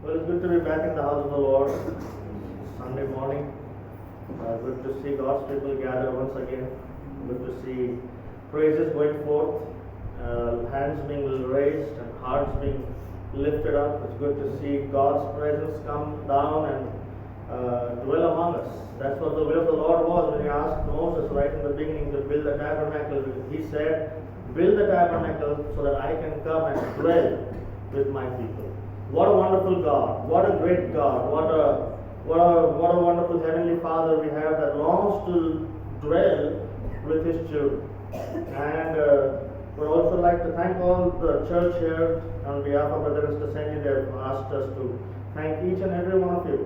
Well, it's good to be back in the house of the Lord. Sunday morning. Good to see God's people gather once again. Good to see praises going forth, hands being raised and hearts being lifted up. It's good to see God's presence come down and dwell among us. That's what the will of the Lord was when He asked Moses right in the beginning to build the tabernacle. He said, build the tabernacle so that I can come and dwell with my people. What a wonderful God, what a great God, what a wonderful Heavenly Father we have that longs to dwell with His children. And would also like to thank all the church here on behalf of Brother and Sister Sandy. They have asked us to thank each and every one of you.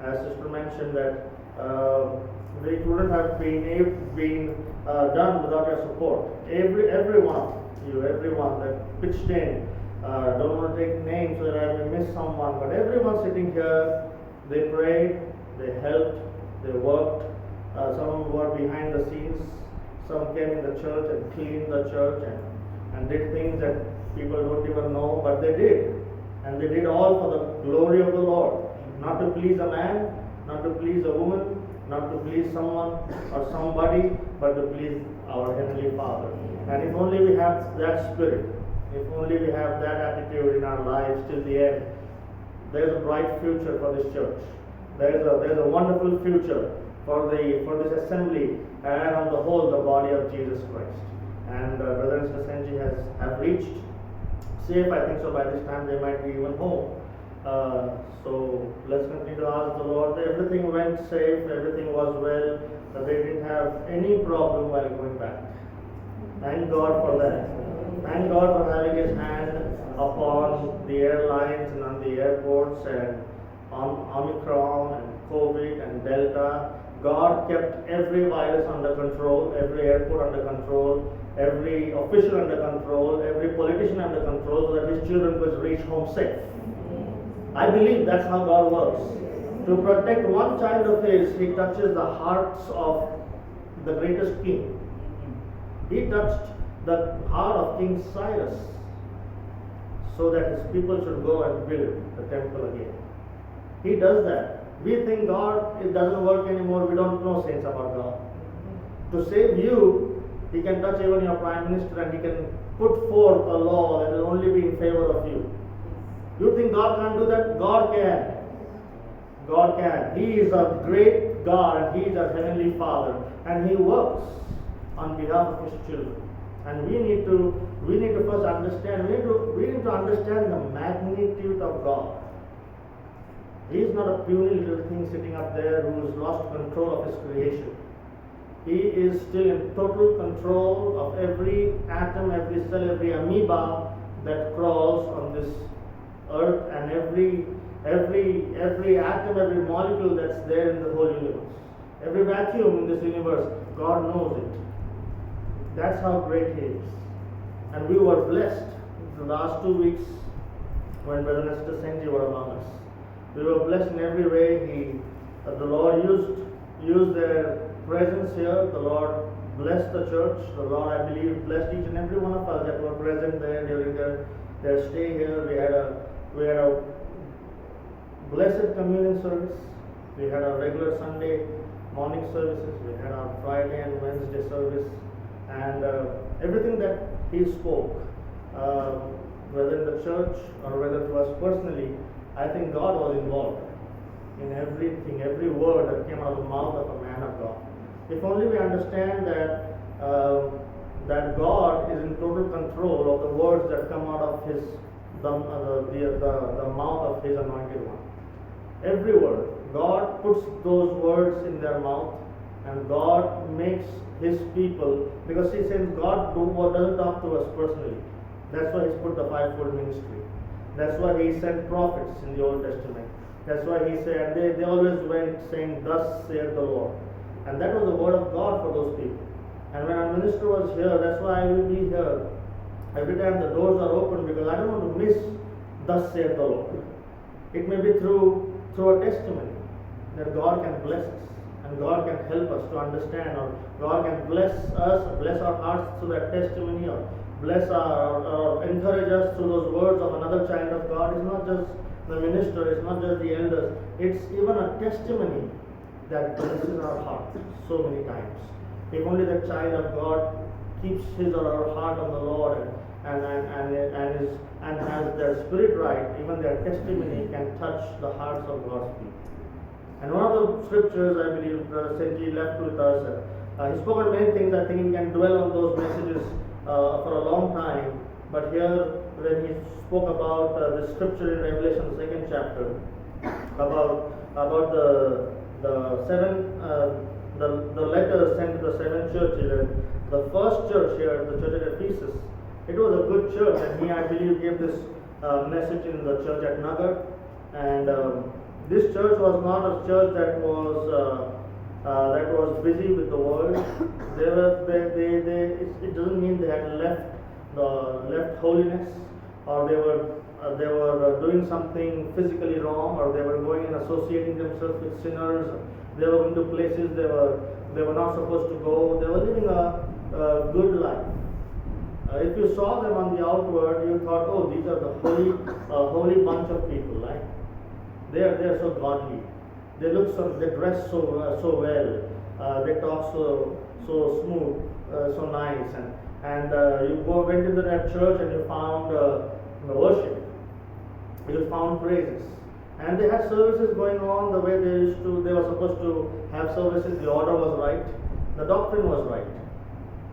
As Sister mentioned that we couldn't have been done without your support. Every one of you, everyone that pitched in. Don't want to take names so that I may miss someone, but everyone sitting here, they prayed, they helped, they worked. Some were behind the scenes, some came in the church and cleaned the church and did things that people don't even know, but they did. And they did all for the glory of the Lord. Not to please a man, not to please a woman, not to please someone or somebody, but to please our Heavenly Father. And if only we have that spirit, if only we have that attitude in our lives till the end, there's a bright future for this church. There's a wonderful future for this assembly and on the whole the body of Jesus Christ. And Mr. Senji have reached safe. I think so by this time they might be even home. So let's continue to ask the Lord that everything went safe, everything was well, that they didn't have any problem while going back. Thank God for that. Thank God for having His hand upon the airlines and on the airports and on Omicron and COVID and Delta. God kept every virus under control, every airport under control, every official under control, every politician under control, so that His children could reach home safe. I believe that's how God works. To protect one child of His, He touches the hearts of the greatest king. He touched the heart of King Cyrus so that his people should go and build the temple again. He does that. We think God, it doesn't work anymore. We don't know saints about God. To save you, He can touch even your prime minister and He can put forth a law that will only be in favor of you. You think God can't do that? God can. God can. He is a great God and He is a heavenly Father, and He works on behalf of His children. And we need to first understand. We need to understand the magnitude of God. He is not a puny little thing sitting up there who has lost control of His creation. He is still in total control of every atom, every cell, every amoeba that crawls on this earth, and every atom, every molecule that's there in the whole universe. Every vacuum in this universe, God knows it. That's how great He is. And we were blessed the last 2 weeks when Brother Nestor Senji were among us. We were blessed in every way. The Lord used their presence here. The Lord blessed the church. The Lord, I believe, blessed each and every one of us that were present there during their stay here. We had a blessed communion service. We had our regular Sunday morning services. We had our Friday and Wednesday service. And everything that He spoke, whether in the church or whether to us personally, I think God was involved in everything, every word that came out of the mouth of a man of God. If only we understand that that God is in total control of the words that come out of the mouth of His anointed one. Every word, God puts those words in their mouth, and God makes His people, because He says God doesn't talk to us personally. That's why He's put the fivefold ministry. That's why He sent prophets in the Old Testament. That's why He said, they always went saying, "Thus saith the Lord." And that was the word of God for those people. And when our minister was here, that's why I will be here every time the doors are open, because I don't want to miss "Thus saith the Lord." It may be through a testimony that God can bless us, and God can help us to understand, or God can bless us, bless our hearts through that testimony, or bless or encourage us through those words of another child of God. It's not just the minister, it's not just the elders, it's even a testimony that blesses our heart so many times. If only the child of God keeps his or her heart on the Lord and has their spirit right, even their testimony can touch the hearts of God's people. And one of the scriptures I believe Brother Senji left with us, he spoke on many things. I think he can dwell on those messages for a long time. But here, when he spoke about the scripture in Revelation, the 2nd chapter, about the letter sent to the 7 churches, and the first church here, the church at Ephesus, it was a good church, and he, I believe, gave this message in the church at Nagar. And this church was not a church that was busy with the world. It doesn't mean they had left holiness, or they were doing something physically wrong, or they were going and associating themselves with sinners. They were going to places they were not supposed to go. They were living a good life. If you saw them on the outward, you thought, oh, these are the holy bunch of people, right? They are so godly. They dress so well. They talk so smooth, so nice, and you went into that church and you found worship. You found praises, and they had services going on the way they used to. They were supposed to have services. The order was right. The doctrine was right.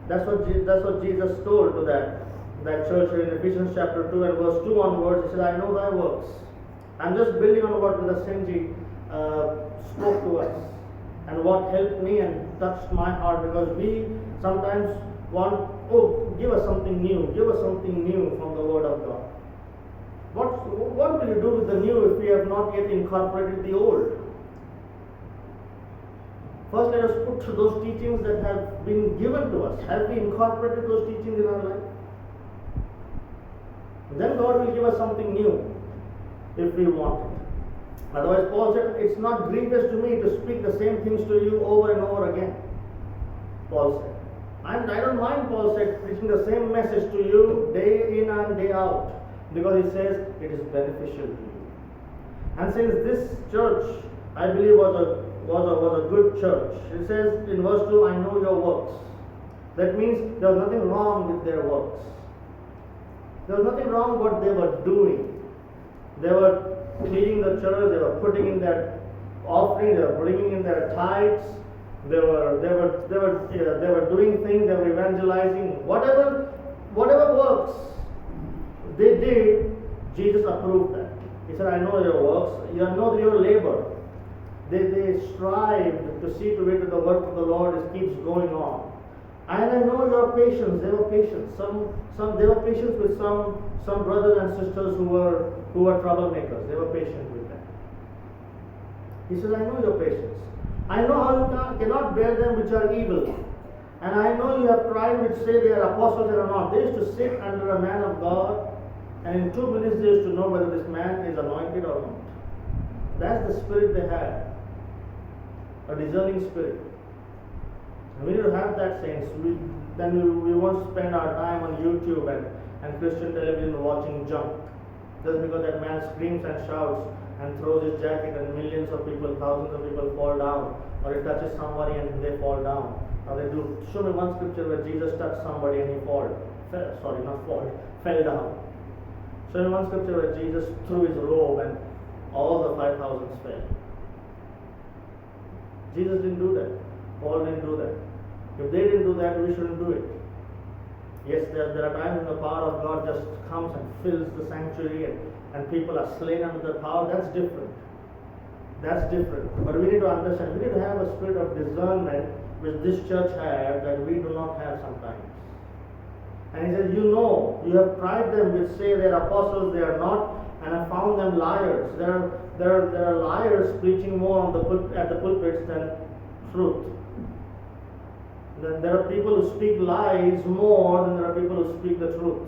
That's what Jesus told to that church in Ephesians chapter 2 and verse 2 onwards. He said, I know thy works. I'm just building on what Brother Senji spoke to us and what helped me and touched my heart, because we sometimes want, give us something new from the Word of God. What will you do with the new if we have not yet incorporated the old? First, let us put those teachings that have been given to us. Have we incorporated those teachings in our life? Then God will give us something new if we want it. Otherwise, Paul said, it's not grievous to me to speak the same things to you over and over again. Paul said. I don't mind, Paul said, preaching the same message to you day in and day out, because he says it is beneficial to you. And since this church, I believe, was a good church, it says in verse 2, I know your works. That means there was nothing wrong with their works. There was nothing wrong with what they were doing. They were cleaning the church, they were putting in their offering, they were bringing in their tithes, they were doing things, they were evangelizing, whatever works they did, Jesus approved that. He said, I know your works, you know your labor. They strived to see to it that the work of the Lord keeps going on. And I know your patience. They were patient. They were patient with some brothers and sisters who were troublemakers. They were patient with them. He says, I know your patience. I know how you cannot bear them which are evil. And I know you have tried which say they are apostles and are not. They used to sit under a man of God, and in 2 minutes they used to know whether this man is anointed or not. That's the spirit they had. A discerning spirit. And we need to have that, saints. We won't spend our time on YouTube and Christian television watching junk. Just because that man screams and shouts and throws his jacket and millions of people, thousands of people fall down, or he touches somebody and they fall down. Or they do. Show me one scripture where Jesus touched somebody and he fell down. Show me one scripture where Jesus threw his robe and all the 5,000 fell. Jesus didn't do that. Paul didn't do that. If they didn't do that, we shouldn't do it. Yes, there are times when the power of God just comes and fills the sanctuary and people are slain under the power. That's different. That's different. But we need to understand, we need to have a spirit of discernment which this church had that we do not have sometimes. And he says, you have tried them which say they are apostles, they are not, and have found them liars. There are liars preaching more at the pulpits than truth. There are people who speak lies more than there are people who speak the truth,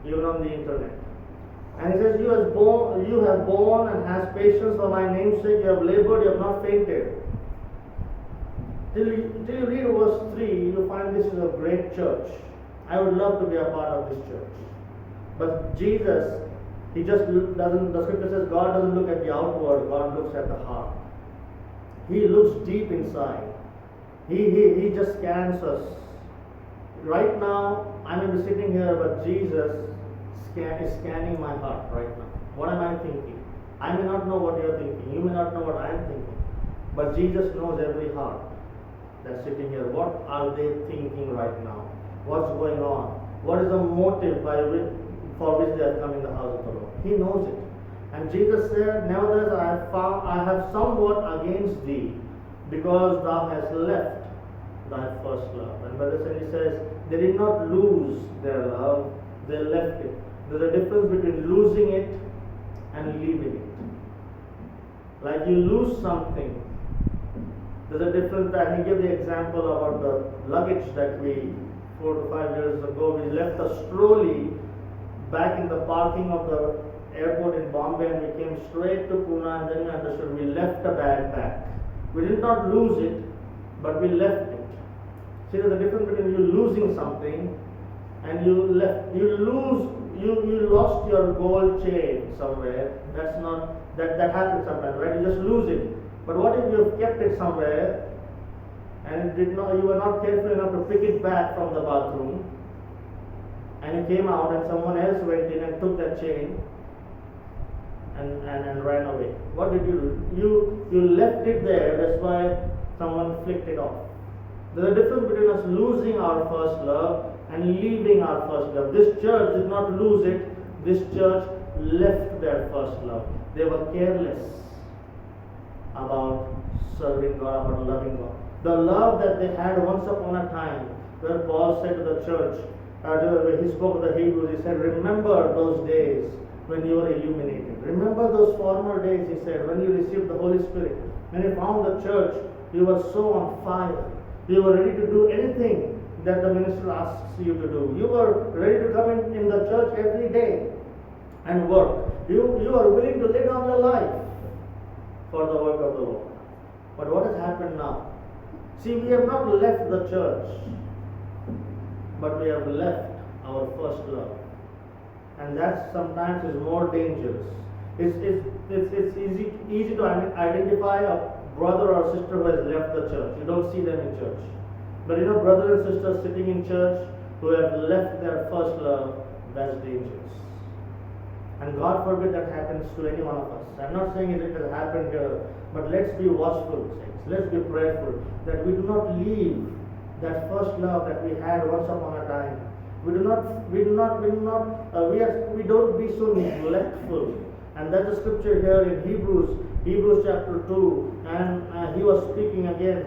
even on the internet. And he says, you have borne and has patience for my name's sake, you have labored, you have not fainted. Till you read verse 3, you find this is a great church. I would love to be a part of this church. But Jesus, the scripture says, God doesn't look at the outward, God looks at the heart. He looks deep inside. He just scans us. Right now, I may be sitting here, but Jesus is scanning my heart right now. What am I thinking? I may not know what you're thinking. You may not know what I'm thinking. But Jesus knows every heart that's sitting here. What are they thinking right now? What's going on? What is the motive for which they have come in the house of the Lord? He knows it. And Jesus said, nevertheless, I have somewhat against thee, because thou hast left thy first love. And Brother Sandy says, they did not lose their love, they left it. There's a difference between losing it and leaving it. Like you lose something, there's a difference. And he gave the example about the luggage that 4 to 5 years ago, we left a trolley back in the parking of the airport in Bombay, and we came straight to Pune, and then we understood we left a bag back. We did not lose it, but we left it. See, there's a difference between you losing something and you lost your gold chain somewhere. That happens sometimes, right? You just lose it. But what if you have kept it somewhere and you were not careful enough to pick it back from the bathroom, and you came out and someone else went in and took that chain and ran away. What did you do? You left it there. That's why someone flicked it off. There's a difference between us losing our first love and leaving our first love. This church did not lose it. This church left their first love. They were careless about serving God, about loving God. The love that they had once upon a time, where Paul said to the church, when he spoke to the Hebrews, he said, remember those days when you were illuminated. Remember those former days, he said, when you received the Holy Spirit. When you found the church, you were so on fire. You were ready to do anything that the minister asks you to do. You were ready to come in the church every day and work. You are willing to lay down your life for the work of the Lord. But what has happened now? See, we have not left the church, but we have left our first love. And that sometimes is more dangerous. It's easy to identify a brother or sister who has left the church. You don't see them in church. But brothers and sisters sitting in church who have left their first love, that's dangerous. And God forbid that happens to any one of us. I'm not saying it has happened here, but let's be watchful, saints. Let's be prayerful that we do not leave that first love that we had once upon a time. We don't be so neglectful. And that's the scripture here in Hebrews chapter 2, and he was speaking again.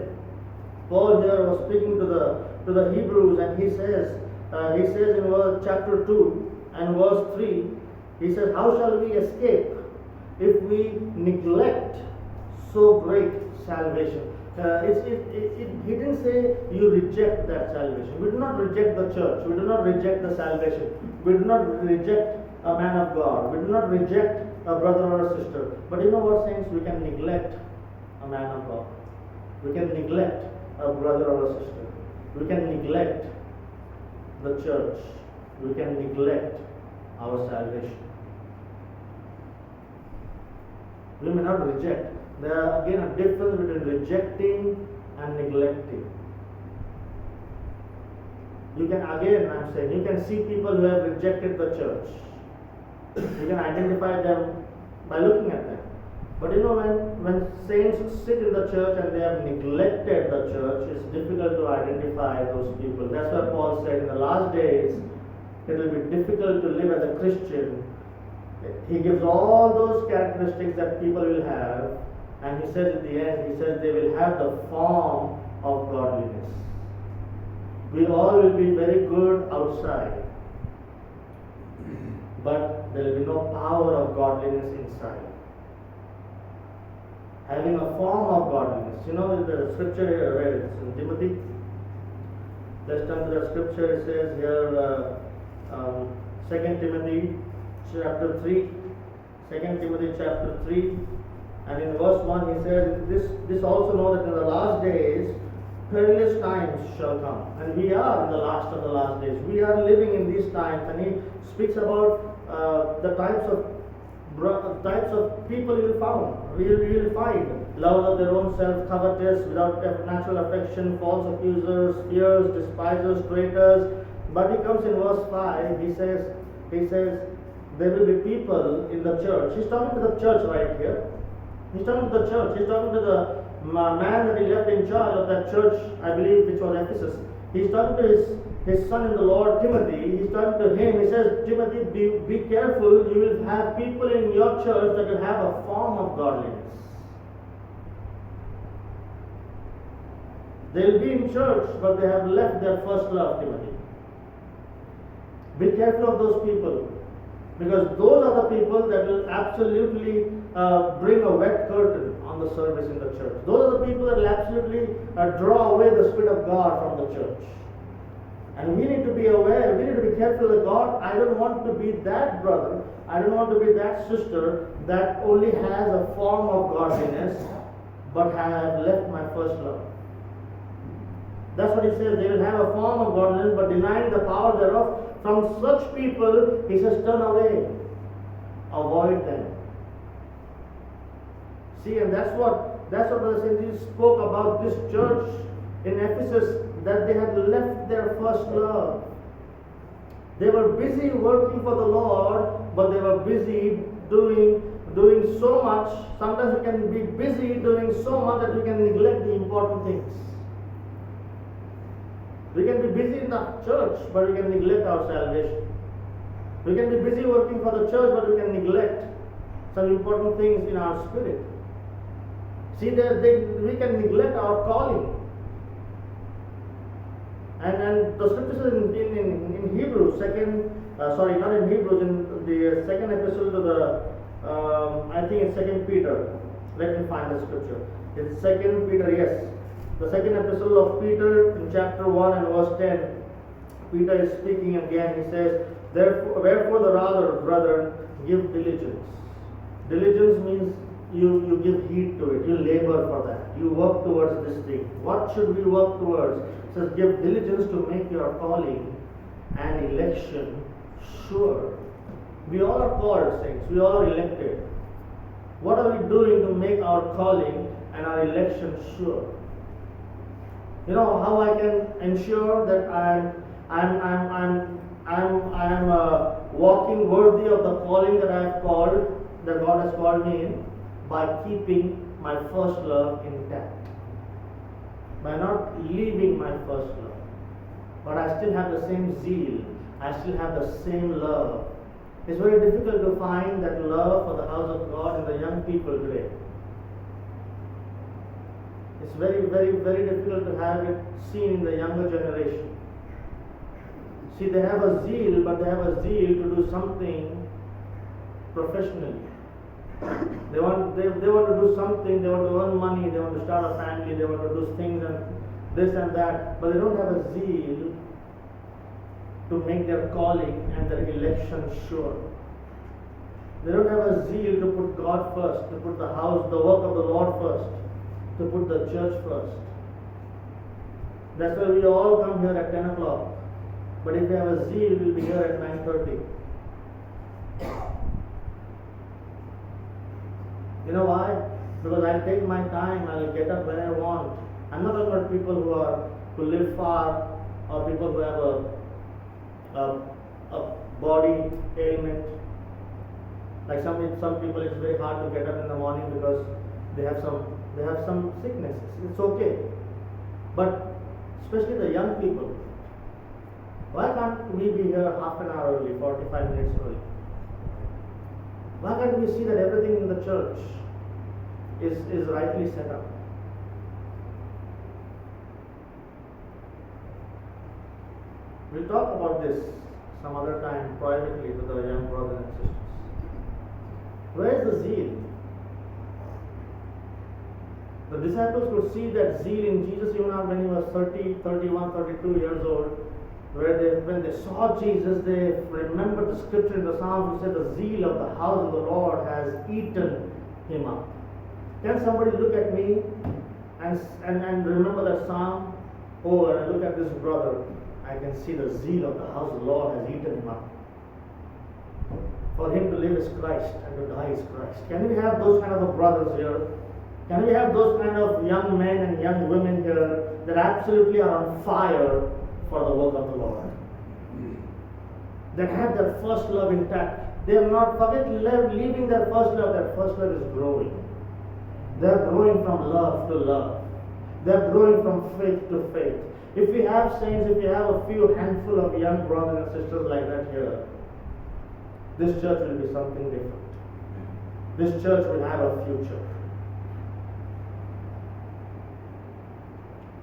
Paul here was speaking to the Hebrews, and he says in chapter 2 and verse 3, he says, how shall we escape if we neglect so great salvation? He didn't say you reject that salvation. We do not reject the church. We do not reject the salvation. We do not reject a man of God. We do not reject a brother or a sister. But you know what, saints? We can neglect a man of God. We can neglect a brother or a sister. We can neglect the church. We can neglect our salvation. We may not reject. There are again a difference between rejecting and neglecting. You can see people who have rejected the church. You can identify them by looking at them. But when saints sit in the church and they have neglected the church, it's difficult to identify those people. That's why Paul said in the last days, it will be difficult to live as a Christian. He gives all those characteristics that people will have, and he says at the end, they will have the form of godliness. We all will be very good outside, but there will be no power of godliness inside. Having a form of godliness. The scripture here, where it's in Timothy. Let's turn to the scripture. It says here, 2 Timothy chapter 3. 2 Timothy chapter 3. And in verse 1 he says, this also know that in the last days, perilous times shall come. And we are in the last of the last days. We are living in these times. And he speaks about the types of people you will find. Lovers of their own self, covetous, without natural affection, false accusers, fierce, despisers, traitors. But he comes in verse 5, he says, there will be people in the church. He's talking to the church right here. He's talking to the church. He's talking to the man that he left in charge of that church, I believe, which was Ephesus. He's talking to his son in the Lord, Timothy. He's talking to him. He says, Timothy, be careful. You will have people in your church that will have a form of godliness. They will be in church, but they have left their first love, Timothy. Be careful of those people, because those are the people that will absolutely bring a wet curtain on the service in the church. Those are the people that will absolutely draw away the Spirit of God from the church. And we need to be aware, we need to be careful that God, I don't want to be that brother, I don't want to be that sister that only has a form of godliness, but have left my first love. That's what he says. They will have a form of godliness, but denying the power thereof. From such people, he says, turn away. Avoid them. See, and that's what Brother St. Jesus spoke about this church in Ephesus, that they had left their first love. They were busy working for the Lord, but they were busy doing so much. Sometimes we can be busy doing so much that we can neglect the important things. We can be busy in the church, but we can neglect our salvation. We can be busy working for the church, but we can neglect some important things in our spirit. See, we can neglect our calling. And the scriptures in Hebrews, not in Hebrews, in the second epistle to the, I think it's 2 Peter. Let me find the scripture. It's 2 Peter, yes. The second epistle of Peter in chapter 1 and verse 10. Peter is speaking again. He says, wherefore the rather, brethren, give diligence. Diligence means you give heed to it. You labor for that. You work towards this thing. What should we work towards? It says, give diligence to make your calling and election sure. We all are called, saints. We all are elected. What are we doing to make our calling and our election sure? You know how I can ensure that I'm walking worthy of the calling that that God has called me in, by keeping my first love intact, by not leaving my first love. But I still have the same zeal. I still have the same love. It's very difficult to find that love for the house of God in the young people today. It's very, very, very difficult to have it seen in the younger generation. See, they have a zeal, but they have a zeal to do something professionally. They want to do something, they want to earn money, they want to start a family, they want to do things and this and that, but they don't have a zeal to make their calling and their election sure. They don't have a zeal to put God first, to put the house, the work of the Lord first, to put the church first. That's why we all come here at 10 o'clock. But if we have a zeal, we'll be here at 9:30. You know why? Because I'll take my time, I'll get up when I want. I'm not talking about people who live far, or people who have a body ailment. Like some people, it's very hard to get up in the morning because they have some sicknesses. It's okay. But especially the young people, why can't we be here half an hour early, 45 minutes early? Why can't we see that everything in the church is rightly set up? We'll talk about this some other time privately to the young brothers and sisters. Where is the zeal? The disciples could see that zeal in Jesus even when he was 30, 31, 32 years old. When they saw Jesus, they remembered the scripture in the Psalms which said, the zeal of the house of the Lord has eaten him up. Can somebody look at me and remember that Psalm? Oh, when I look at this brother, I can see the zeal of the house of the Lord has eaten him up. For him to live is Christ and to die is Christ. Can we have those kind of brothers here? Can we have those kind of young men and young women here that absolutely are on fire for the work of the Lord? That have their first love intact. They are not leaving their first love. Their first love is growing. They are growing from love to love. They are growing from faith to faith. If we have saints, if we have a few handful of young brothers and sisters like that here, this church will be something different. This church will have a future.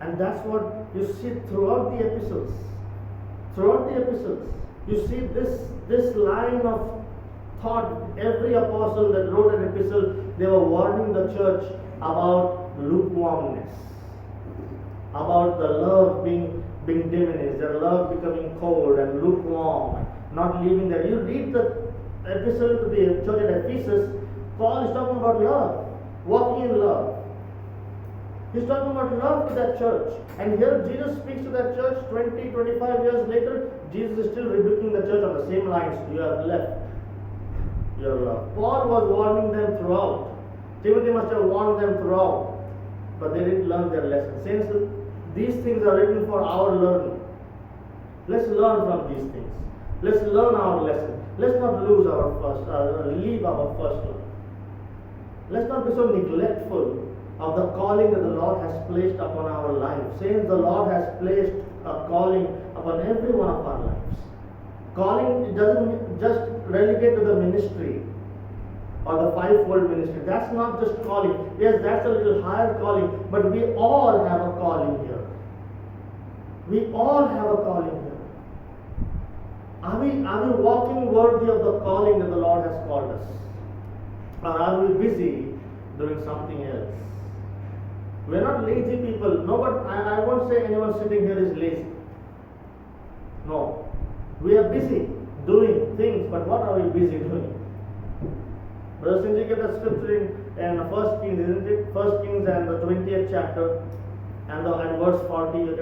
And that's what you see throughout the epistles. Throughout the epistles, you see this line of thought. Every apostle that wrote an epistle, they were warning the church about lukewarmness, about the love being diminished, their love becoming cold and lukewarm, not leaving there. You read the epistle to the church at Ephesus, Paul is talking about love, walking in love. He's talking about love to that church. And here Jesus speaks to that church 20, 25 years later. Jesus is still rebuking the church on the same lines. You have left your love. Paul was warning them throughout. Timothy must have warned them throughout. But they didn't learn their lesson. Saints, these things are written for our learning. Let's learn from these things. Let's learn our lesson. Let's not leave our first love. Let's not be so neglectful of the calling that the Lord has placed upon our lives. Saints, the Lord has placed a calling upon every one of our lives. Calling doesn't just relegate to the ministry or the fivefold ministry. That's not just calling. Yes, that's a little higher calling, but we all have a calling here. We all have a calling here. Are we walking worthy of the calling that the Lord has called us? Or are we busy doing something else? We're not lazy people. No, but I won't say anyone sitting here is lazy. No. We are busy doing things, but what are we busy doing? Brother Sinji gave that scripture in 1 Kings, isn't it? 1 Kings and the 20th chapter and verse 40. You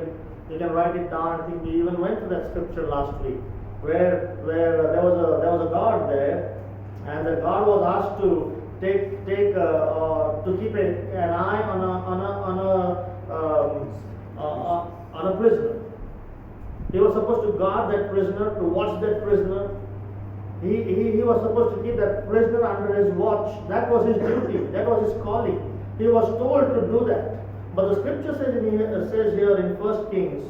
can write it down. I think we even went to that scripture last week, where there was a guard there, and the guard was asked to keep an eye on a prisoner. He was supposed to guard that prisoner, to watch that prisoner. He was supposed to keep that prisoner under his watch. That was his duty. That was his calling. He was told to do that. But the scripture says here in 1 Kings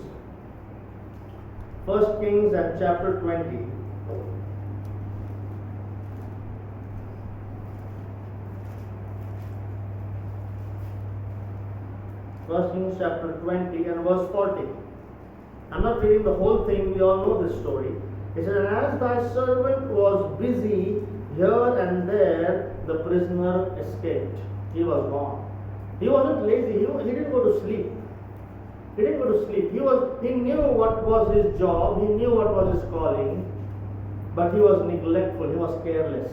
and chapter 20. First Kings chapter 20 and verse 40. I'm not reading the whole thing, we all know this story. It says, and as thy servant was busy here and there, the prisoner escaped. He was gone. He wasn't lazy, he didn't go to sleep. He didn't go to sleep. He knew what was his job, he knew what was his calling, but he was neglectful, he was careless.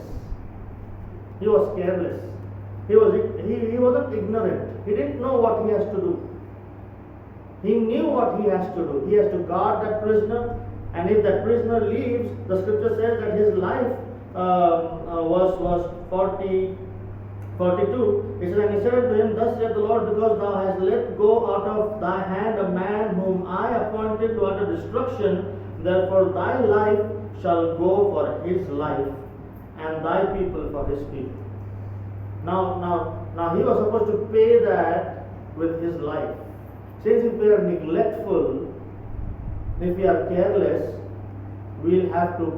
He was careless. He wasn't ignorant. He didn't know what he has to do. He knew what he has to do. He has to guard that prisoner, and if that prisoner leaves, the scripture says that his life was 42. It says, and he said to him, thus saith the Lord, because thou hast let go out of thy hand a man whom I appointed to utter destruction, therefore thy life shall go for his life, and thy people for his people. Now he was supposed to pay that with his life. Since if we are neglectful, if we are careless, we'll have to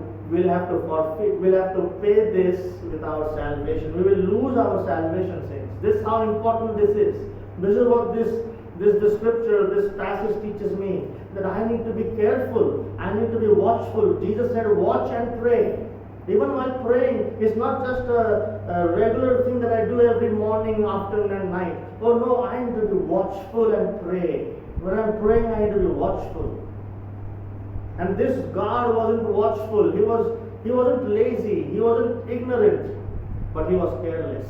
forfeit, we'll have to pay this with our salvation. We will lose our salvation, saints. This is how important this is. This is what this scripture, this passage teaches me, that I need to be careful, I need to be watchful. Jesus said, watch and pray. Even while praying, it's not just a regular thing that I do every morning, afternoon and night. Oh no, I need to be watchful and pray. When I'm praying, I need to be watchful. And this God wasn't watchful. He wasn't lazy. He wasn't ignorant. But he was careless.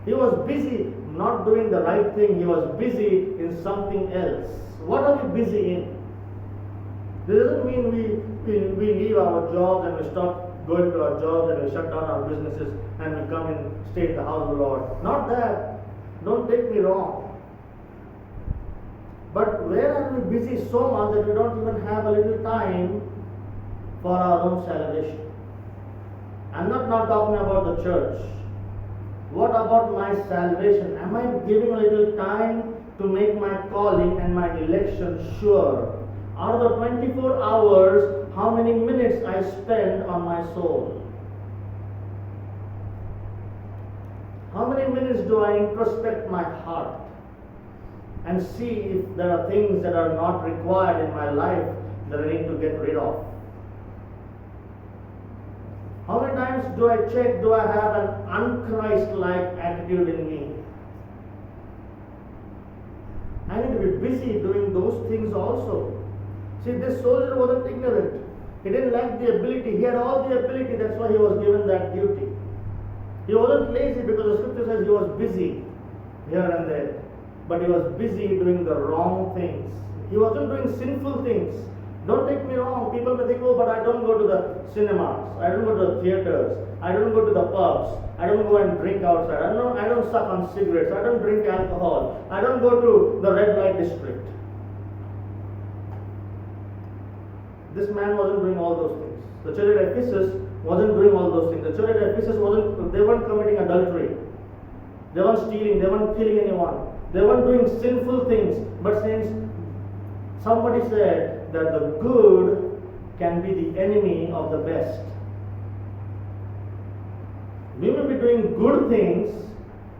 He was busy not doing the right thing. He was busy in something else. What are we busy in? This doesn't mean we leave our jobs and we stop going to our jobs and we shut down our businesses and we come and stay in the house of the Lord. Not that. Don't take me wrong. But where are we busy so much that we don't even have a little time for our own salvation? I'm not talking about the church. What about my salvation? Am I giving a little time to make my calling and my election sure? Out of the 24 hours, how many minutes I spend on my soul? How many minutes do I introspect my heart and see if there are things that are not required in my life that I need to get rid of? How many times do I check, do I have an un-Christ-like attitude in me? I need to be busy doing those things also. See, this soldier wasn't ignorant. He didn't lack the ability. He had all the ability. That's why he was given that duty. He wasn't lazy because the scripture says he was busy here and there. But he was busy doing the wrong things. He wasn't doing sinful things. Don't take me wrong. People may think, oh, but I don't go to the cinemas. I don't go to the theaters. I don't go to the pubs. I don't go and drink outside. I don't suck on cigarettes. I don't drink alcohol. I don't go to the red light district. This man wasn't doing all those things. The church at Ephesus wasn't doing all those things. The church at Ephesus they weren't committing adultery. They weren't stealing. They weren't killing anyone. They weren't doing sinful things. But since Somebody said that the good can be the enemy of the best. We may be doing good things,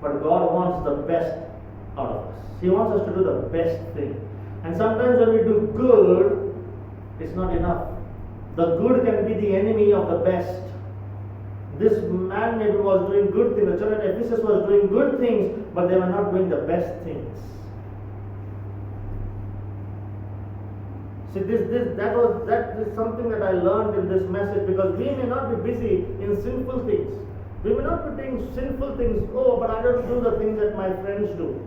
but God wants the best out of us. He wants us to do the best thing. And sometimes when we do good, it's not enough. The good can be the enemy of the best. This man maybe was doing good things. The church at Ephesus was doing good things, but they were not doing the best things. See, that is something that I learned in this message, because we may not be busy in sinful things. We may not be doing sinful things. Oh, but I don't do the things that my friends do.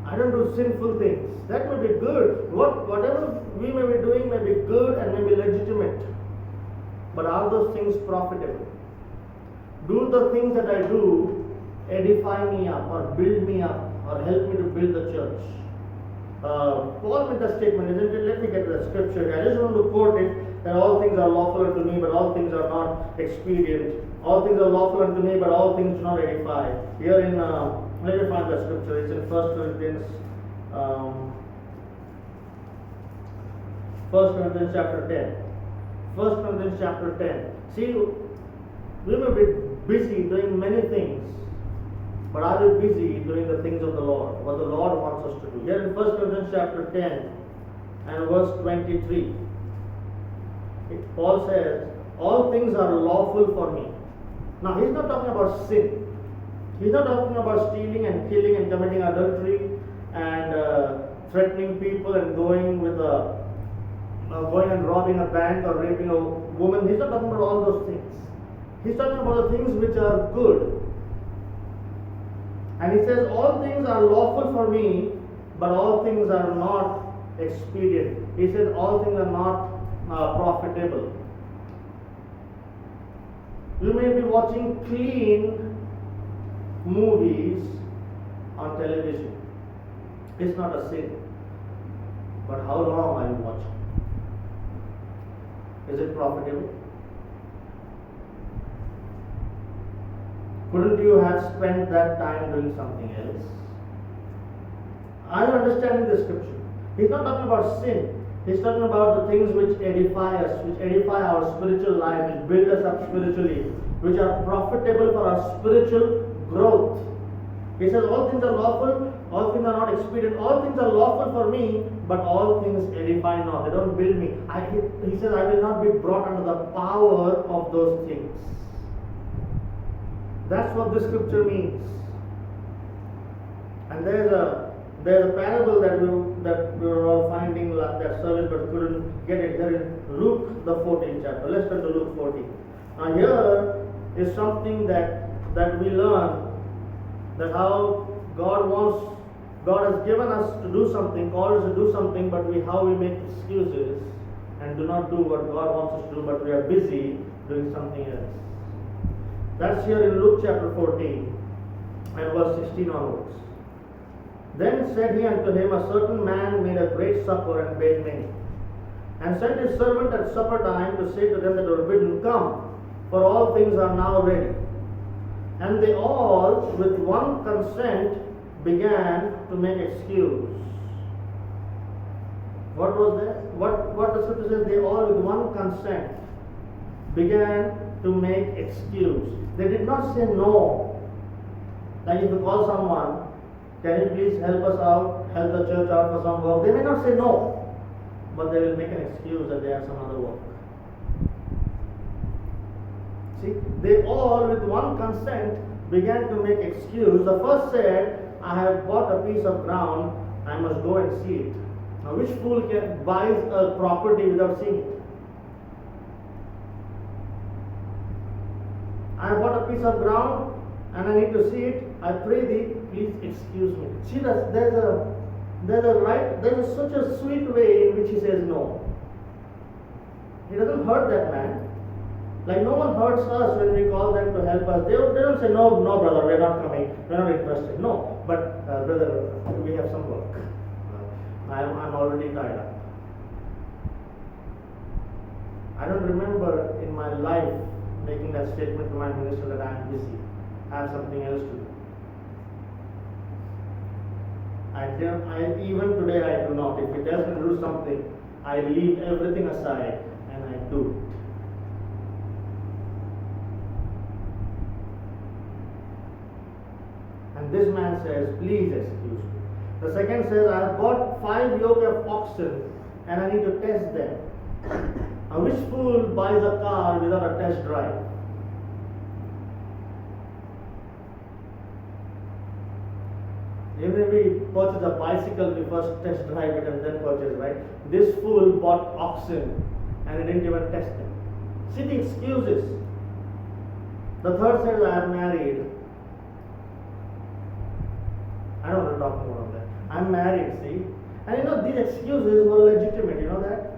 I don't do sinful things. That may be good. Whatever we may be doing may be good and may be legitimate. But are those things profitable? Do the things that I do edify me up or build me up or help me to build the church? Paul made the statement, isn't it? Let me get to the scripture. I just want to quote it, that all things are lawful unto me, but all things are not expedient. All things are lawful unto me, but all things do not edify. Here in, let me find the scripture. It's in 1 Corinthians, 1 Corinthians chapter 10. 1 Corinthians chapter 10. See, we may be busy doing many things, but are we busy doing the things of the Lord, what the Lord wants us to do? Here in 1 Corinthians chapter 10 and verse 23, Paul says, all things are lawful for me. Now, he's not talking about sin. He's not talking about stealing and killing and committing adultery and threatening people and going and robbing a bank or raping a woman. He's not talking about all those things. He's talking about the things which are good. And he says, all things are lawful for me, but all things are not expedient. He says, all things are not profitable. You may be watching clean movies on television. It's not a sin. But how long are you watching? Is it profitable? Couldn't you have spent that time doing something else? Are you understanding the scripture? He's not talking about sin. He's talking about the things which edify us, which edify our spiritual life, which build us up spiritually, which are profitable for our spiritual growth. He says, all things are lawful, all things are not expedient, all things are lawful for me, but all things edify not. They don't build me. He says, I will not be brought under the power of those things. That's what this scripture means. And there's a parable that we were all finding that service but couldn't get it. There in Luke the 14th chapter. Let's turn to Luke 14. Now here is something that we learn, that how God has given us to do something, called us to do something, but how we make excuses and do not do what God wants us to do, but we are busy doing something else. That's here in Luke chapter 14 and verse 16 onwards. Then said he unto him, a certain man made a great supper and bade many, and sent his servant at supper time to say to them that were bidden, come, for all things are now ready. And they all, with one consent, began to make excuse. What was that? What the scripture says, they all with one consent began to make excuse. They did not say no. Like if you call someone, can you please help us out, help the church out for some work? They may not say no, but they will make an excuse that they have some other work. See, they all with one consent began to make excuse. The first said, I have bought a piece of ground, I must go and see it. Now which fool buys a property without seeing it? I have bought a piece of ground and I need to see it. I pray thee, please excuse me. See, there's such a sweet way in which he says no. He doesn't hurt that man. Like no one hurts us when we call them to help us. They don't say, no brother, we're not coming, we're not interested. No, but brother, we have some work. I'm already tied up. I don't remember in my life making that statement to my minister that I am busy. I have something else to do. Even today I do not. If he tells me to do something, I leave everything aside and I do it. And this man says, please excuse me. The second says, I have bought 5 yoke of oxen and I need to test them. Now, which fool buys a car without a test drive? Even if we purchase a bicycle, we first test drive it and then purchase, right? This fool bought oxen and he didn't even test them. See the excuses. The third says, I am married. I don't want to talk more on that. I'm married, see? And you know, these excuses were legitimate, you know that?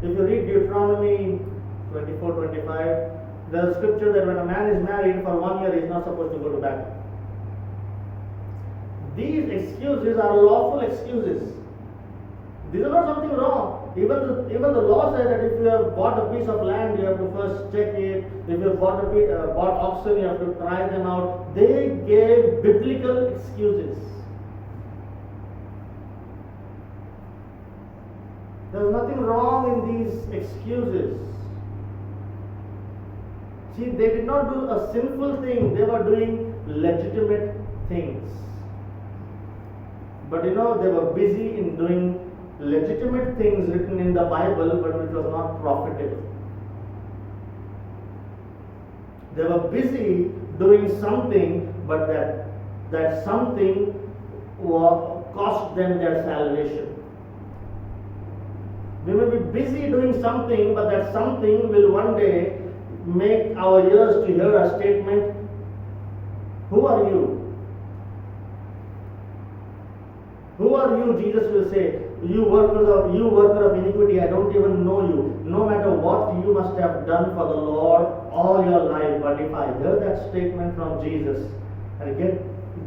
If you read Deuteronomy 24-25, there's a scripture that when a man is married for 1 year, he's not supposed to go to battle. These excuses are lawful excuses. These are not something wrong. Even the law says that if you have bought a piece of land, you have to first check it. If you have bought oxen, you have to try them out. They gave biblical excuses. There's nothing wrong in these excuses. See, they did not do a sinful thing. They were doing legitimate things. But you know, they were busy in doing legitimate things written in the Bible, but which was not profitable. They were busy doing something, but that something cost them their salvation. We may be busy doing something, but that something will one day make our ears to hear a statement, who are you? Who are you? Jesus will say, you worker of iniquity, I don't even know you. No matter what you must have done for the Lord all your life, but if I hear that statement from Jesus, and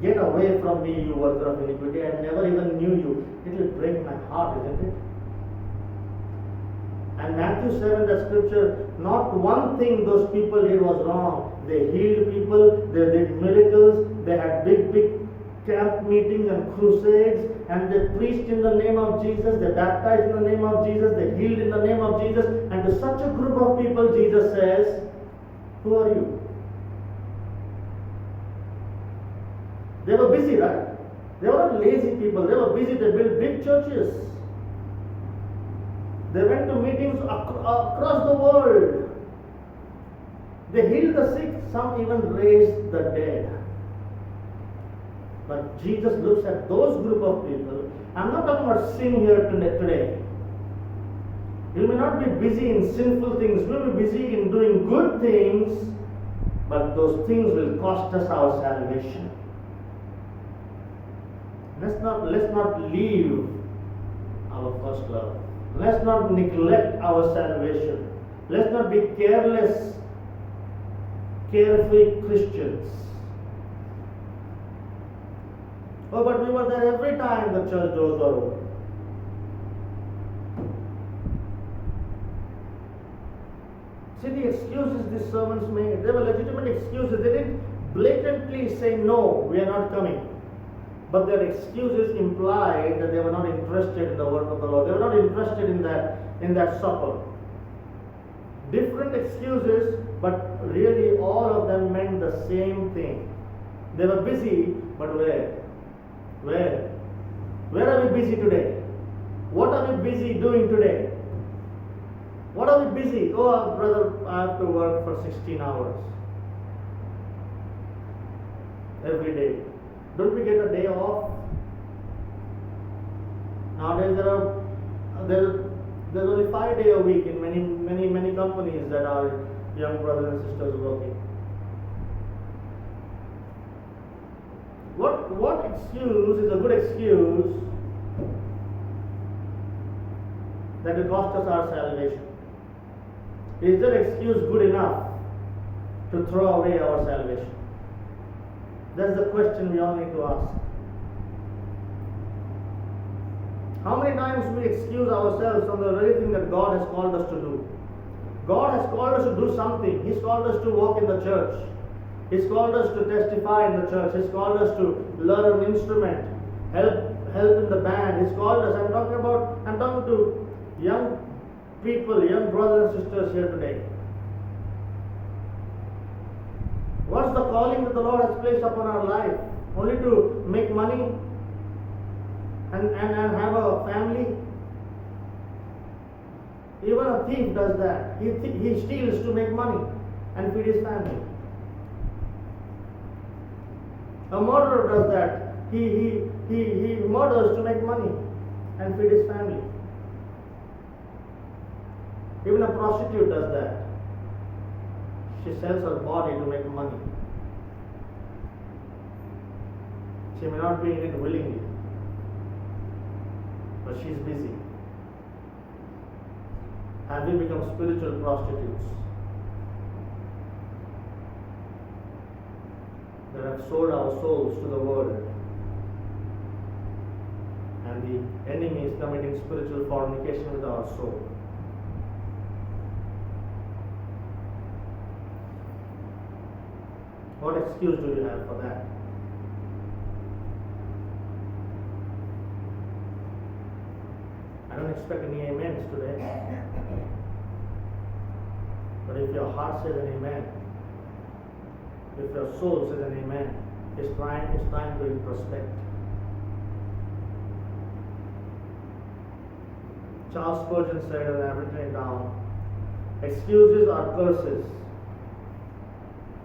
get away from me, you worker of iniquity, I never even knew you, it will break my heart, isn't it? And Matthew 7, the scripture, not one thing those people did was wrong. They healed people, they did miracles, they had big camp meetings and crusades, and they preached in the name of Jesus, they baptized in the name of Jesus, they healed in the name of Jesus, and to such a group of people, Jesus says, who are you? They were busy, right? They were not lazy people, they were busy, they built big churches. They went to meetings across the world. They healed the sick, some even raised the dead. But Jesus looks at those group of people. I'm not talking about sin here today. You may not be busy in sinful things. You may be busy in doing good things, but those things will cost us our salvation. Let's not leave our first love. Let's not neglect our salvation. Let's not be careless, carefree Christians. Oh, but we were there every time the church doors were open. See the excuses these servants made. They were legitimate excuses. They didn't blatantly say, no, we are not coming. But their excuses implied that they were not interested in the work of the Lord. They were not interested in that supper. Different excuses, but really all of them meant the same thing. They were busy, but where? Where are we busy today? What are we busy doing today? What are we busy? Oh, brother, I have to work for 16 hours every day. Don't we get a day off? Nowadays there's only 5 days a week in many companies that are young brothers and sisters working. What excuse is a good excuse that will cost us our salvation? Is that excuse good enough to throw away our salvation? That's the question we all need to ask. How many times we excuse ourselves from the very thing that God has called us to do? God has called us to do something. He's called us to work in the church. He's called us to testify in the church. He's called us to learn an instrument. help in the band. He's called us. I'm talking to young people, young brothers and sisters here today. What's the calling that the Lord has placed upon our life? Only to make money and have a family? Even a thief does that. He steals to make money and feed his family. A murderer does that. He murders to make money and feed his family. Even a prostitute does that. She sells her body to make money. She may not be in it willingly, but she's busy. Have we become spiritual prostitutes that have sold our souls to the world, and the enemy is committing spiritual fornication with our soul? What excuse do you have for that? I don't expect any amens today. But if your heart says an amen, if your soul says an amen, it's time to introspect. Charles Spurgeon said, and I've written it down, excuses are curses.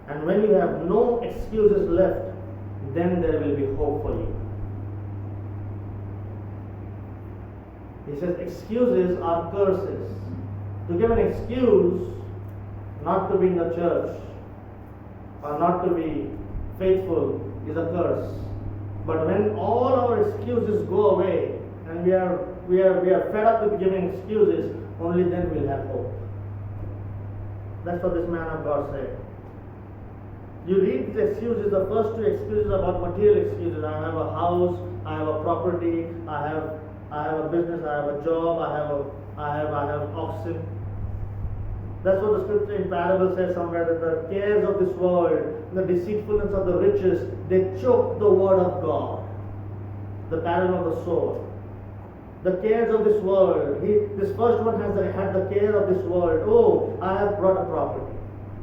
And when you have no excuses left, then there will be hope for you. He says excuses are curses. To give an excuse not to be in the church or not to be faithful is a curse. But when all our excuses go away and we are fed up with giving excuses, only then we'll have hope. That's what this man of God said. You read the excuses, the first two excuses about material excuses. I have a house, I have a property, I have a business, I have a job, I have oxen. That's what the scripture in parable says somewhere, that the cares of this world, the deceitfulness of the riches, they choke the word of God. The parable of the sower. The cares of this world. This first one had the care of this world. Oh, I have brought a property.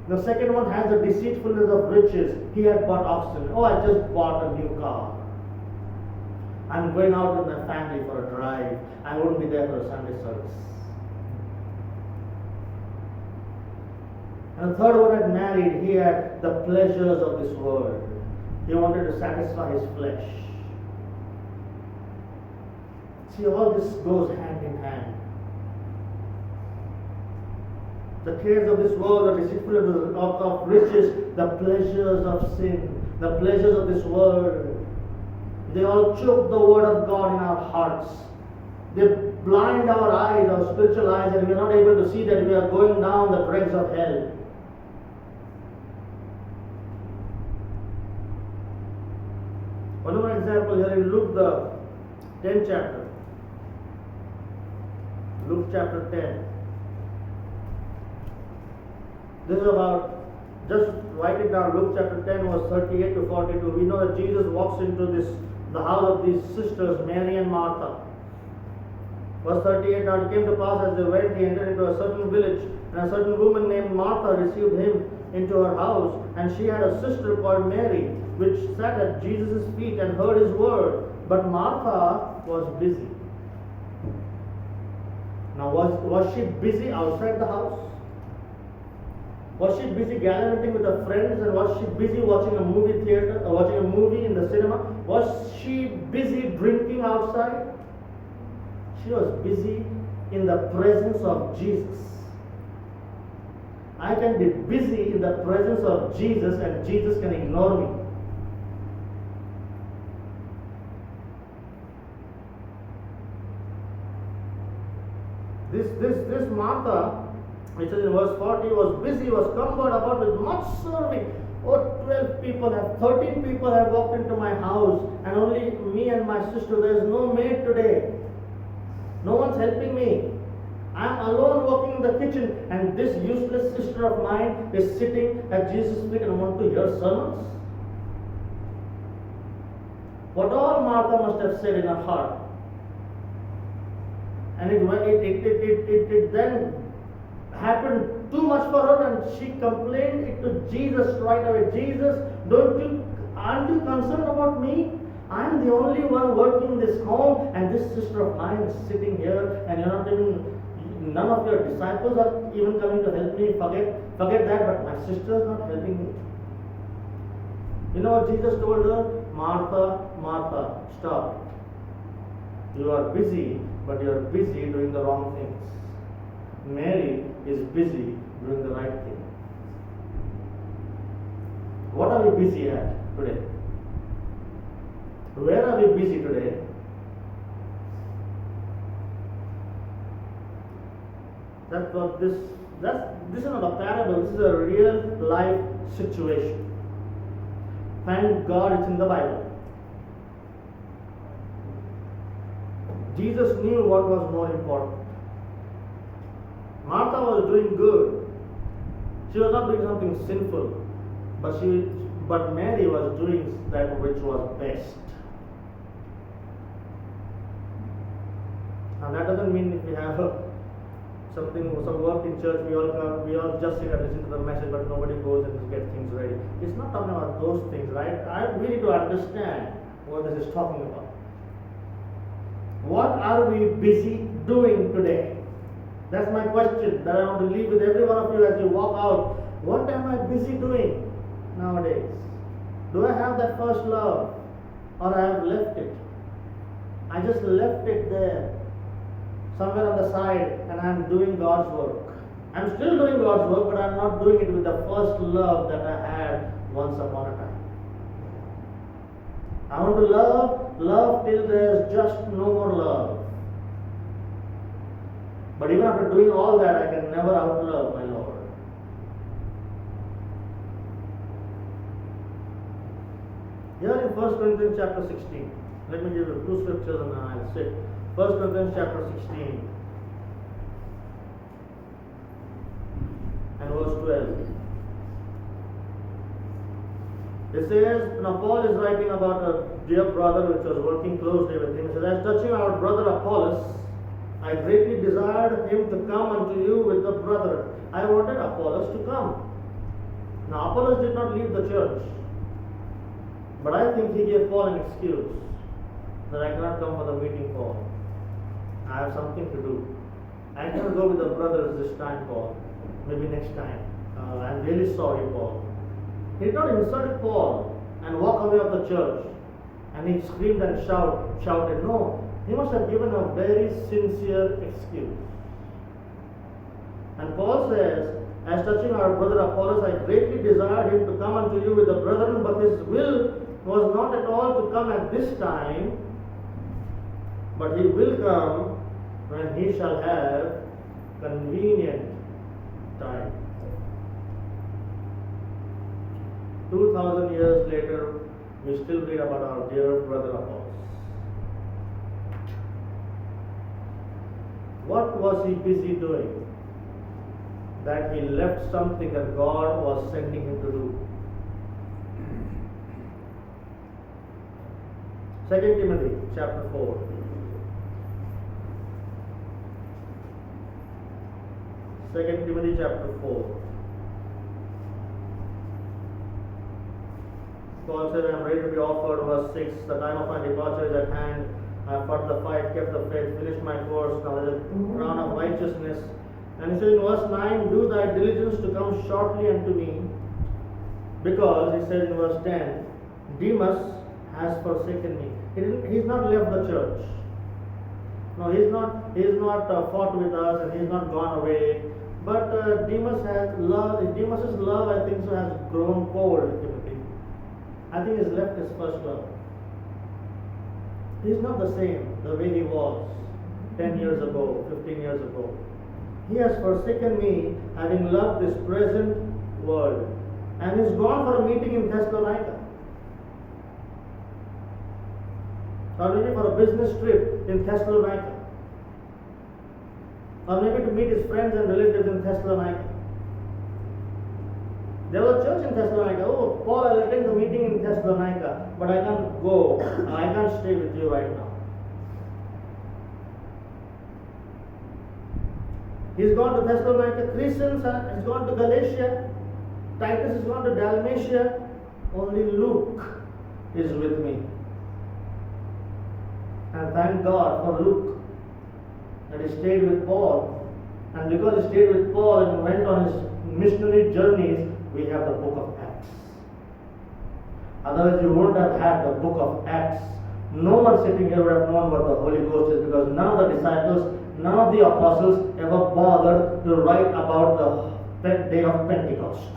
The second one has the deceitfulness of riches. He had bought oxen. Oh, I just bought a new car. I'm going out with my family for a drive. I won't be there for a Sunday service. And the third one had married. He had the pleasures of this world. He wanted to satisfy his flesh. See, all this goes hand in hand. The cares of this world, the deceitfulness of riches, the pleasures of sin, the pleasures of this world, they all choke the word of God in our hearts. They blind our eyes, our spiritual eyes, and we are not able to see that we are going down the dregs of hell. One more example here in Luke, the 10th chapter. Luke chapter 10. This is about, just write it down, Luke chapter 10 verse 38 to 42. We know that Jesus walks into the house of these sisters, Mary and Martha. Verse 38, now it came to pass as they went, he entered into a certain village, and a certain woman named Martha received him into her house, and she had a sister called Mary, which sat at Jesus' feet and heard his word. But Martha was busy. Now was she busy outside the house? Was she busy gallivanting with her friends, and was she busy watching a movie theater, or watching a movie in the cinema? Was she busy drinking outside? She was busy in the presence of Jesus. I can be busy in the presence of Jesus, and Jesus can ignore me. This Martha, which is in verse 40, was busy, was cumbered about with much serving. Oh, 12 people have, 13 people have walked into my house, and only me and my sister. There is no maid today. No one's helping me. I am alone walking in the kitchen, and this useless sister of mine is sitting at Jesus' feet and want to hear sermons. What all Martha must have said in her heart. And it then happened too much for her, and she complained it to Jesus right away. Jesus, aren't you concerned about me? I'm the only one working this home, and this sister of mine is sitting here, and none of your disciples are even coming to help me. Forget that, but my sister is not helping me. You know what Jesus told her? Martha, Martha, stop. You are busy, but you are busy doing the wrong things. Mary is busy doing the right thing. What are we busy at today? Where are we busy today? This is not a parable, this is a real life situation. Thank God it's in the Bible. Jesus knew what was more important. Martha was doing good. She was not doing something sinful, but Mary was doing that which was best. Now that doesn't mean if we have some work in church, we all just sit and listen to the message, but nobody goes and get things ready. It's not talking about those things, right? We need to understand what this is talking about. What are we busy doing today? That's my question that I want to leave with every one of you as you walk out. What am I busy doing nowadays? Do I have that first love, or I have left it? I just left it there, somewhere on the side, and I'm doing God's work. I'm still doing God's work, but I'm not doing it with the first love that I had once upon a time. I want to love till there's just no more love. But even after doing all that, I can never outlove my Lord. Here in 1 Corinthians chapter 16, let me give you two scriptures and then I'll sit. 1 Corinthians chapter 16 and verse 12. It says, now Paul is writing about a dear brother which was working closely with him. He says, as touching our brother Apollos, I greatly desired him to come unto you with the brother. I wanted Apollos to come. Now Apollos did not leave the church, but I think he gave Paul an excuse that I cannot come for the meeting, Paul. I have something to do. I cannot go with the brothers this time, Paul. Maybe next time. I'm really sorry, Paul. He did not insult Paul and walk away of the church and he screamed and shouted. No, he must have given a very sincere excuse. And Paul says, as touching our brother Apollos, I greatly desired him to come unto you with the brethren, but his will was not at all to come at this time, but he will come when he shall have convenient time. 2000 years later, we still read about our dear brother Apollos. What was he busy doing that he left something that God was sending him to do? 2 Timothy chapter 4. 2 Timothy chapter 4. Paul said, I am ready to be offered, verse 6. The time of my departure is at hand. I have fought the fight, kept the faith, finished my course. Now there is a crown of righteousness. And he said in verse 9, do thy diligence to come shortly unto me. Because, he said in verse 10, Demas has forsaken me. He's not left the church. No, he's not fought with us and he's not gone away. But Demas's love, I think so, has grown cold, Timothy. I think he's left his first love. He's not the same the way he was 10 years ago, 15 years ago. He has forsaken me, having loved this present world, and is gone for a meeting in Thessalonica, or maybe for a business trip in Thessalonica, or maybe to meet his friends and relatives in Thessalonica. There was a church in Thessalonica. Oh, Paul, I'll attend the meeting in Thessalonica, but I can't go. I can't stay with you right now. He's gone to Thessalonica. Crescens has gone to Galatia. Titus has gone to Dalmatia. Only Luke is with me. And thank God for Luke, that he stayed with Paul. And because he stayed with Paul and went on his missionary journeys, we have the book of Acts. Otherwise, you wouldn't have had the book of Acts. No one sitting here would have known what the Holy Ghost is, because none of the disciples, none of the apostles ever bothered to write about the day of Pentecost.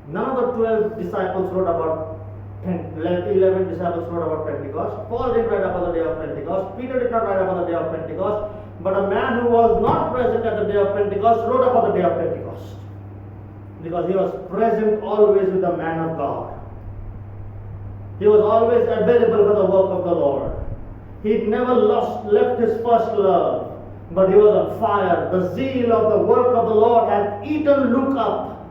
None of the 12 disciples wrote about 11 disciples wrote about Pentecost. Paul didn't write about the day of Pentecost. Peter did not write about the day of Pentecost. But a man who was not present at the day of Pentecost wrote about the day of Pentecost. Because he was present always with the man of God. He was always available for the work of the Lord. He never left his first love, but he was on fire. The zeal of the work of the Lord had eaten Luke up.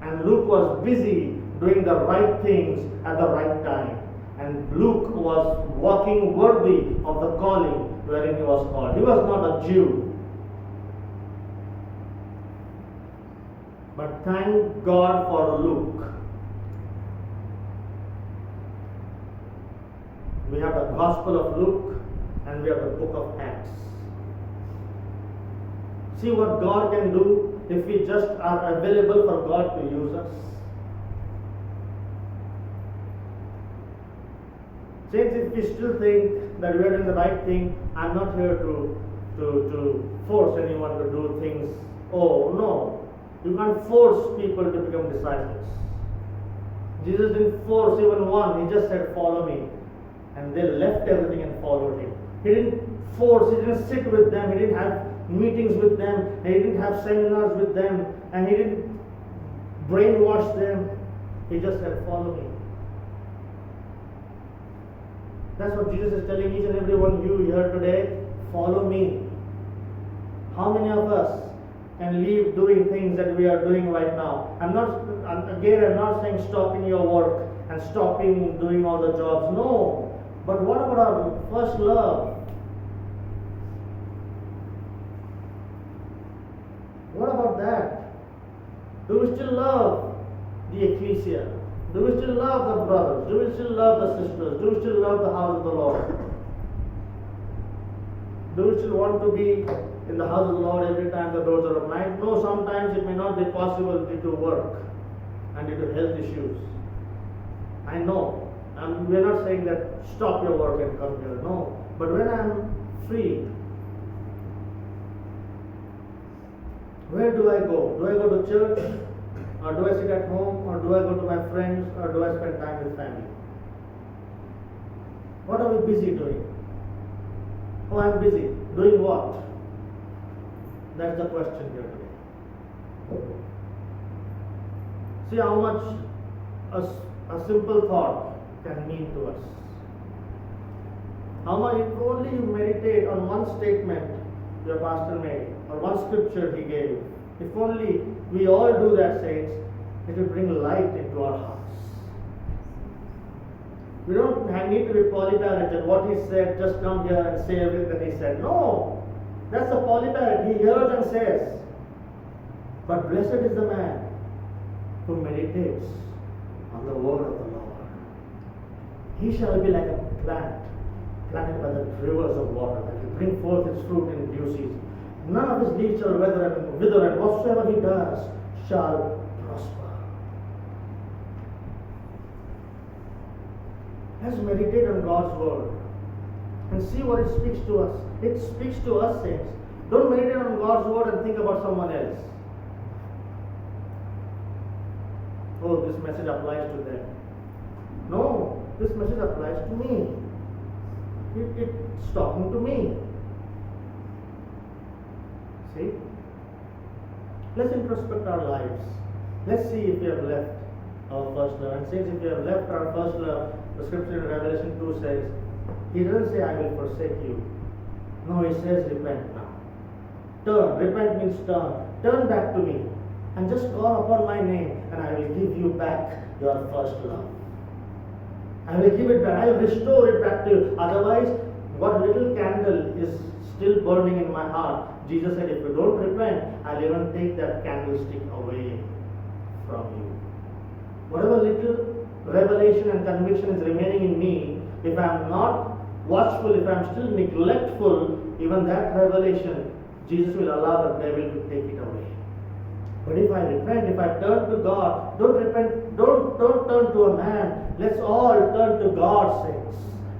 And Luke was busy doing the right things at the right time. And Luke was walking worthy of the calling wherein he was called. He was not a Jew. But thank God for Luke. We have the Gospel of Luke and we have the book of Acts. See what God can do if we just are available for God to use us. Saints, if we still think that we are doing the right thing, I'm not here to force anyone to do things. Oh, no. You can't force people to become disciples. Jesus didn't force even one. He just said, follow me. And they left everything and followed him. He didn't force. He didn't sit with them. He didn't have meetings with them. He didn't have seminars with them. And he didn't brainwash them. He just said, follow me. That's what Jesus is telling each and every one of you here today. Follow me. How many of us can leave doing things that we are doing right now? I'm not saying stopping your work and stopping doing all the jobs. No. But what about our first love? What about that? Do we still love the ecclesia? Do we still love the brothers? Do we still love the sisters? Do we still love the house of the Lord? Do we still want to be in the house of the Lord every time the doors are open? No, sometimes it may not be possible due to work and due to health issues. I know. And we're not saying that stop your work and come here. No. But when I'm free, where do I go? Do I go to church? Or do I sit at home? Or do I go to my friends? Or do I spend time with family? What are we busy doing? Oh, I'm busy. Doing what? That's the question here today. See how much a simple thought can mean to us. How much, if only you meditate on one statement your pastor made, or one scripture he gave, if only we all do that, saints, it will bring light into our hearts. We don't need to be polyparated. What he said, just come here and say everything that he said. No, that's the polyparrot. He hears and says. But blessed is the man who meditates on the word of the Lord. He shall be like a plant planted by the rivers of water, that will bring forth its fruit in due season. None of his leaves shall wither, and whatsoever he does shall prosper. Let's meditate on God's word and see what it speaks to us. It speaks to us, saints. Don't meditate on God's word and think about someone else. Oh, this message applies to them. No, this message applies to me. It's talking to me. See? Let's introspect our lives. Let's see if we have left our first love. And since if we have left our first love, the scripture in Revelation 2 says, he doesn't say, I will forsake you. No, he says, repent now. Turn. Repent means turn. Turn back to me. And just call upon my name, and I will give you back your first love. I will give it back. I will restore it back to you. Otherwise, what little candle is still burning in my heart, Jesus said, if you don't repent, I'll even take that candlestick away from you. Whatever little revelation and conviction is remaining in me, if I am not watchful, if I am still neglectful, even that revelation, Jesus will allow the devil to take it away. But if I repent, if I turn to God, don't turn to a man. Let's all turn to God, saints.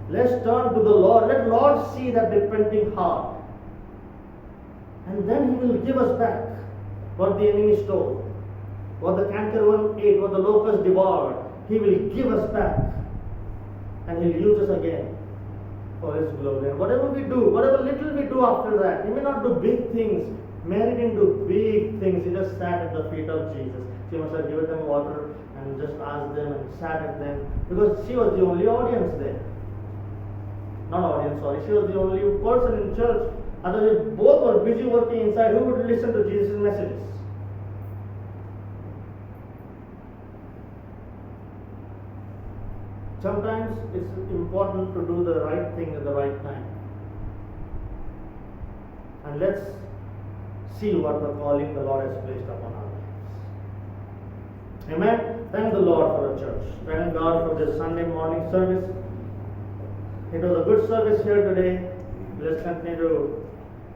Let's turn to the Lord. Let Lord see that repenting heart. And then He will give us back what the enemy stole, what the cankerworm ate, what the locust devoured. He will give us back. And He'll use us again for His glory. And whatever we do, whatever little we do after that, He may not do big things. Mary didn't do big things. He just sat at the feet of Jesus. She must have given them water and just asked them and sat at them, because she was the only audience there. Not audience, sorry. She was the only person in church. Otherwise, both were busy working inside. Who would listen to Jesus' messages? Sometimes it's important to do the right thing at the right time. And let's see what the calling the Lord has placed upon our lives. Amen. Thank the Lord for the church. Thank God for this Sunday morning service. It was a good service here today. Let's continue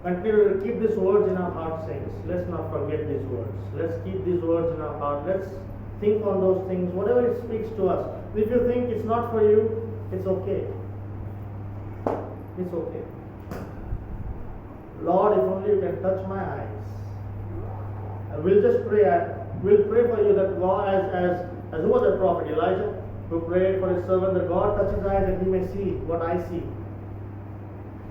to keep these words in our heart, saints. Let's not forget these words. Let's keep these words in our heart. Let's think on those things, whatever it speaks to us. If you think it's not for you, it's okay. It's okay. Lord, if only you can touch my eyes. We'll just pray. We'll pray for you that God, as who was the prophet Elijah, who prayed for his servant, that God touches his eyes and he may see what I see.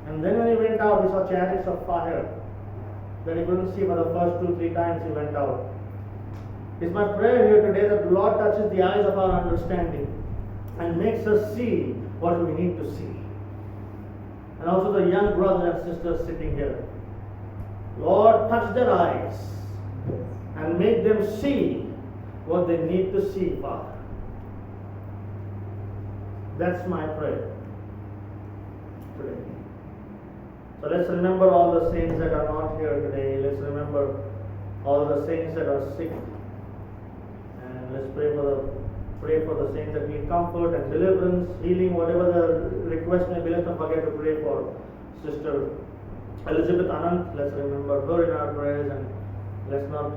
And then when he went out, he saw chariots of fire that he couldn't see for the first 2-3 times he went out. It's my prayer here today that the Lord touches the eyes of our understanding and makes us see what we need to see. And also the young brothers and sisters sitting here. Lord, touch their eyes and make them see what they need to see, Father. That's my prayer today. So let's remember all the saints that are not here today. Let's remember all the saints that are sick. And let's pray for the saints that need comfort and deliverance, healing, whatever the request may be. Let's not forget to pray for Sister Elizabeth Anand. Let's remember her in our prayers, and let's not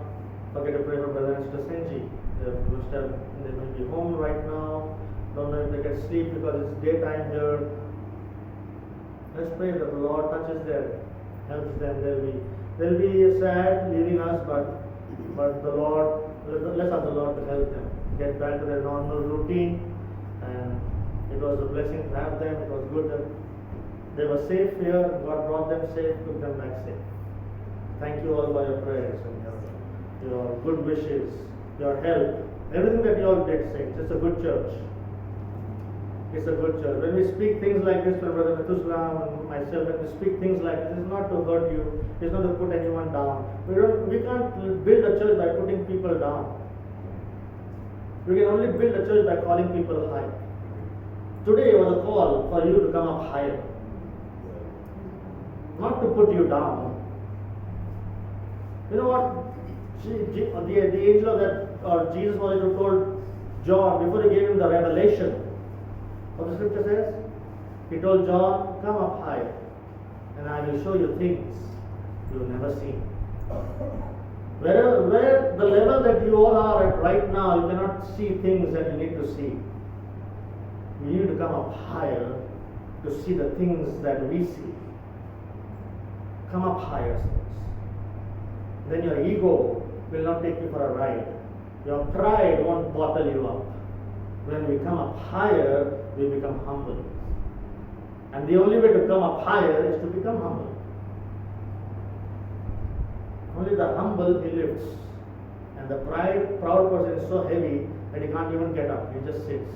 forget to pray for Brother and Sister Senji. They may be home right now. Don't know if they get sleep because it's daytime here. Let's pray that the Lord touches them, helps them. They'll be sad leaving us, but the Lord, let's ask the Lord to help them get back to their normal routine. And it was a blessing to have them. It was good that they were safe here. God brought them safe, took them back safe. Thank you all for your prayers and your good wishes, your help, everything that you all did, saints. It's a good church. It's a good church. When we speak things like this, Brother Methuselah and myself, when we speak things like this, it's not to hurt you. It's not to put anyone down. We can't build a church by putting people down. We can only build a church by calling people high. Today was a call for you to come up higher, not to put you down. You know what? The angel of that, or Jesus was told John before he gave him the revelation. What the scripture says? He told John, come up higher, and I will show you things you have never seen. Where the level that you all are at right now, you cannot see things that you need to see. You need to come up higher to see the things that we see. Come up higher, saints. Then your ego will not take you for a ride. Your pride won't bottle you up. When we come up higher, we become humble. And the only way to come up higher is to become humble. Only the humble he lifts. And the proud person is so heavy that he can't even get up. He just sits.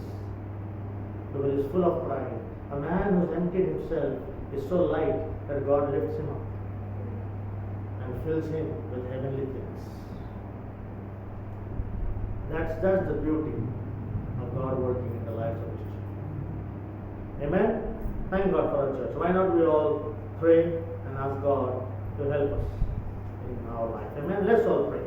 Because he's full of pride. A man who's emptied himself is so light that God lifts him up. and fills him with heavenly things. That's the beauty of God working in the lives of His children. Amen? Thank God for our church. Why not we all pray and ask God to help us in our life? Amen? Let's all pray.